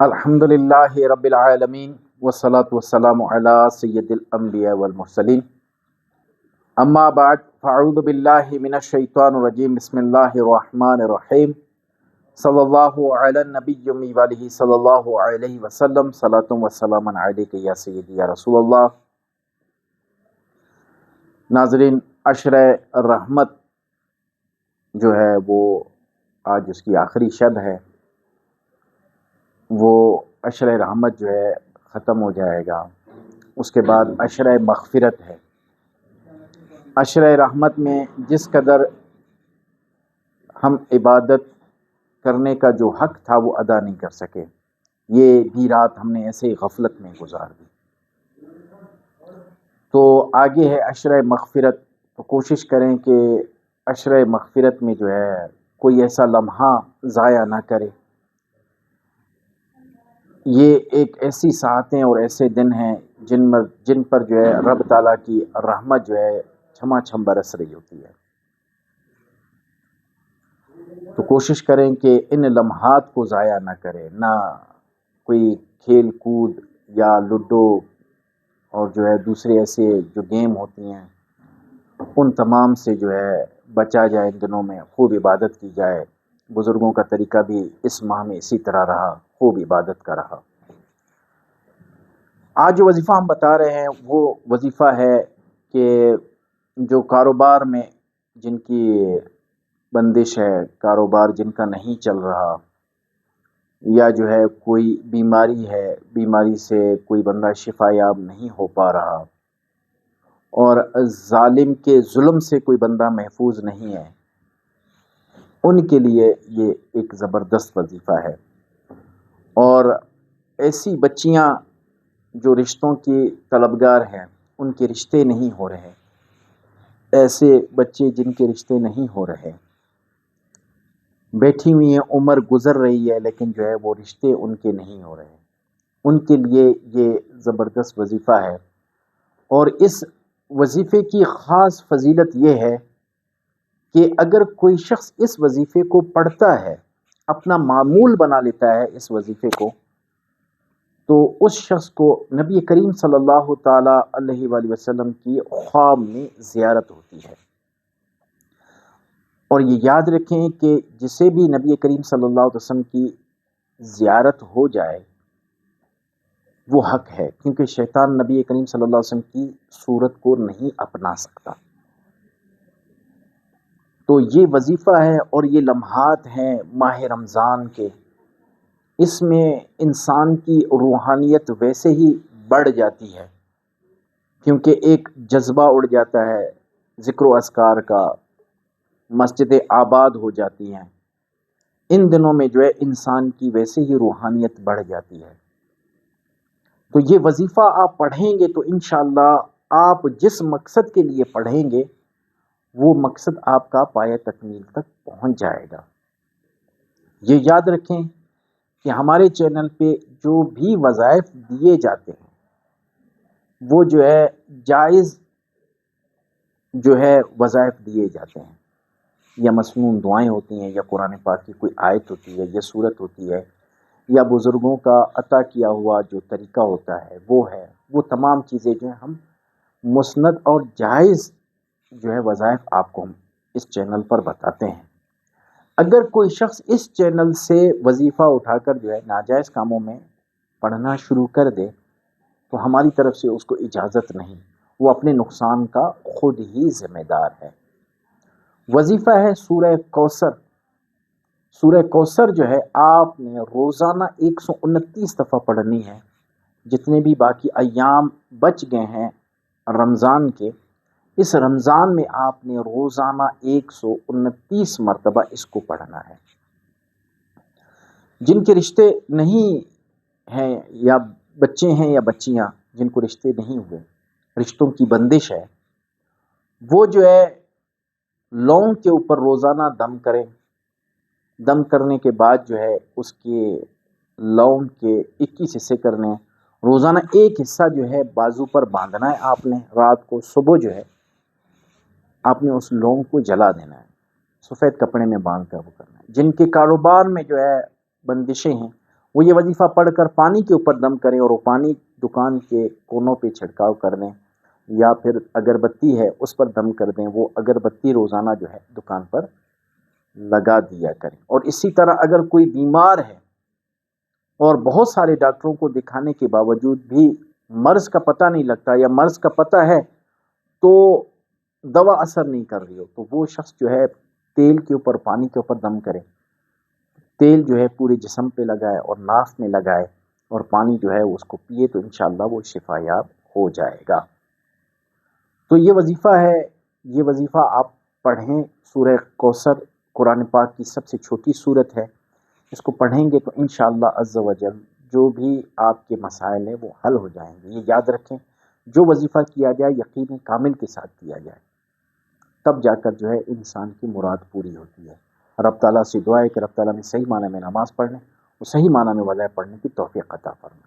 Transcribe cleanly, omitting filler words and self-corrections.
الحمدللہ رب العالمین والصلاة والسلام علی سید الانبیاء والمرسلین اما بعد فاعوذ باللہ من الشیطان الرجیم بسم اللہ الرحمن الرحیم صلی اللہ علی النبی وآلہ صلی اللہ علیہ وسلم صلاۃ وسلام علیک یا سیدی یا رسول اللہ۔ ناظرین، عشرہ رحمت جو ہے وہ آج اس کی آخری شب ہے، وہ عشرہ رحمت جو ہے ختم ہو جائے گا۔ اس کے بعد عشرہ مغفرت ہے۔ عشرہ رحمت میں جس قدر ہم عبادت کرنے کا جو حق تھا وہ ادا نہیں کر سکے، یہ بھی رات ہم نے ایسے ہی غفلت میں گزار دی۔ تو آگے ہے عشرہ مغفرت، تو کوشش کریں کہ عشرہ مغفرت میں جو ہے کوئی ایسا لمحہ ضائع نہ کرے۔ یہ ایک ایسی ساعتیں اور ایسے دن ہیں جن پر جو ہے رب تعالیٰ کی رحمت جو ہے چھما چھم برس رہی ہوتی ہے۔ تو کوشش کریں کہ ان لمحات کو ضائع نہ کریں، نہ کوئی کھیل کود یا لوڈو اور جو ہے دوسرے ایسے جو گیم ہوتی ہیں ان تمام سے جو ہے بچا جائے۔ ان دنوں میں خوب عبادت کی جائے۔ بزرگوں کا طریقہ بھی اس ماہ میں اسی طرح رہا، خوب عبادت کا رہا۔ آج جو وظیفہ ہم بتا رہے ہیں وہ وظیفہ ہے کہ جو کاروبار میں جن کی بندش ہے، کاروبار جن کا نہیں چل رہا، یا جو ہے کوئی بیماری ہے، بیماری سے کوئی بندہ شفا یاب نہیں ہو پا رہا، اور ظالم کے ظلم سے کوئی بندہ محفوظ نہیں ہے، ان کے لیے یہ ایک زبردست وظیفہ ہے۔ اور ایسی بچیاں جو رشتوں کی طلبگار ہیں، ان کے رشتے نہیں ہو رہے، ایسے بچے جن کے رشتے نہیں ہو رہے، بیٹھی ہوئی ہیں، عمر گزر رہی ہے لیکن جو ہے وہ رشتے ان کے نہیں ہو رہے، ان کے لیے یہ زبردست وظیفہ ہے۔ اور اس وظیفے کی خاص فضیلت یہ ہے کہ اگر کوئی شخص اس وظیفے کو پڑھتا ہے، اپنا معمول بنا لیتا ہے اس وظیفے کو، تو اس شخص کو نبی کریم صلی اللہ تعالی علیہ وآلہ وسلم کی خواب میں زیارت ہوتی ہے۔ اور یہ یاد رکھیں کہ جسے بھی نبی کریم صلی اللہ علیہ وسلم کی زیارت ہو جائے وہ حق ہے، کیونکہ شیطان نبی کریم صلی اللہ علیہ وسلم کی صورت کو نہیں اپنا سکتا۔ تو یہ وظیفہ ہے اور یہ لمحات ہیں ماہ رمضان کے، اس میں انسان کی روحانیت ویسے ہی بڑھ جاتی ہے، کیونکہ ایک جذبہ اڑ جاتا ہے ذکر و اذکار کا، مسجدیں آباد ہو جاتی ہیں۔ ان دنوں میں جو ہے انسان کی ویسے ہی روحانیت بڑھ جاتی ہے۔ تو یہ وظیفہ آپ پڑھیں گے تو انشاءاللہ آپ جس مقصد کے لیے پڑھیں گے وہ مقصد آپ کا پایہ تکمیل تک پہنچ جائے گا۔ یہ یاد رکھیں کہ ہمارے چینل پہ جو بھی وظائف دیے جاتے ہیں وہ جو ہے جائز جو ہے وظائف دیے جاتے ہیں، یا مسنون دعائیں ہوتی ہیں، یا قرآن پاک کی کوئی آیت ہوتی ہے، یا سورت ہوتی ہے، یا بزرگوں کا عطا کیا ہوا جو طریقہ ہوتا ہے وہ ہے، وہ تمام چیزیں جو ہیں ہم مسند اور جائز جو ہے وظائف آپ کو ہم اس چینل پر بتاتے ہیں۔ اگر کوئی شخص اس چینل سے وظیفہ اٹھا کر جو ہے ناجائز کاموں میں پڑھنا شروع کر دے تو ہماری طرف سے اس کو اجازت نہیں، وہ اپنے نقصان کا خود ہی ذمہ دار ہے۔ وظیفہ ہے سورہ کوثر۔ سورہ کوثر جو ہے آپ نے روزانہ 129 دفعہ پڑھنی ہے۔ جتنے بھی باقی ایام بچ گئے ہیں رمضان کے، اس رمضان میں آپ نے روزانہ 129 مرتبہ اس کو پڑھنا ہے۔ جن کے رشتے نہیں ہیں، یا بچے ہیں یا بچیاں جن کو رشتے نہیں ہوئے، رشتوں کی بندش ہے، وہ جو ہے لونگ کے اوپر روزانہ دم کریں۔ دم کرنے کے بعد جو ہے اس کے لونگ کے 21 حصے کرنے ہیں۔ روزانہ ایک حصہ جو ہے بازو پر باندھنا ہے آپ نے، رات کو صبح جو ہے آپ نے اس لونگ کو جلا دینا ہے، سفید کپڑے میں باندھ کر وہ کرنا ہے۔ جن کے کاروبار میں جو ہے بندشیں ہیں وہ یہ وظیفہ پڑھ کر پانی کے اوپر دم کریں اور وہ پانی دکان کے کونوں پہ چھڑکاؤ کر دیں، یا پھر اگربتی ہے اس پر دم کر دیں، وہ اگربتی روزانہ جو ہے دکان پر لگا دیا کریں۔ اور اسی طرح اگر کوئی بیمار ہے اور بہت سارے ڈاکٹروں کو دکھانے کے باوجود بھی مرض کا پتہ نہیں لگتا، یا مرض کا پتہ ہے تو دوا اثر نہیں کر رہی ہو، تو وہ شخص جو ہے تیل کے اوپر، پانی کے اوپر دم کرے، تیل جو ہے پورے جسم پہ لگائے اور ناف میں لگائے اور پانی جو ہے اس کو پیے، تو انشاءاللہ وہ شفا یاب ہو جائے گا۔ تو یہ وظیفہ ہے، یہ وظیفہ آپ پڑھیں۔ سورہ کوثر قرآن پاک کی سب سے چھوٹی سورت ہے، اس کو پڑھیں گے تو انشاءاللہ عز و جل جو بھی آپ کے مسائل ہیں وہ حل ہو جائیں گے۔ یہ یاد رکھیں، جو وظیفہ کیا جائے یقین کامل کے ساتھ کیا جائے، تب جا کر جو ہے انسان کی مراد پوری ہوتی ہے۔ رب تعالیٰ سے دعا ہے کہ رب تعالیٰ نے صحیح معنی میں نماز پڑھنے اور صحیح معنی میں وظائف پڑھنے کی توفیق عطا فرمائے۔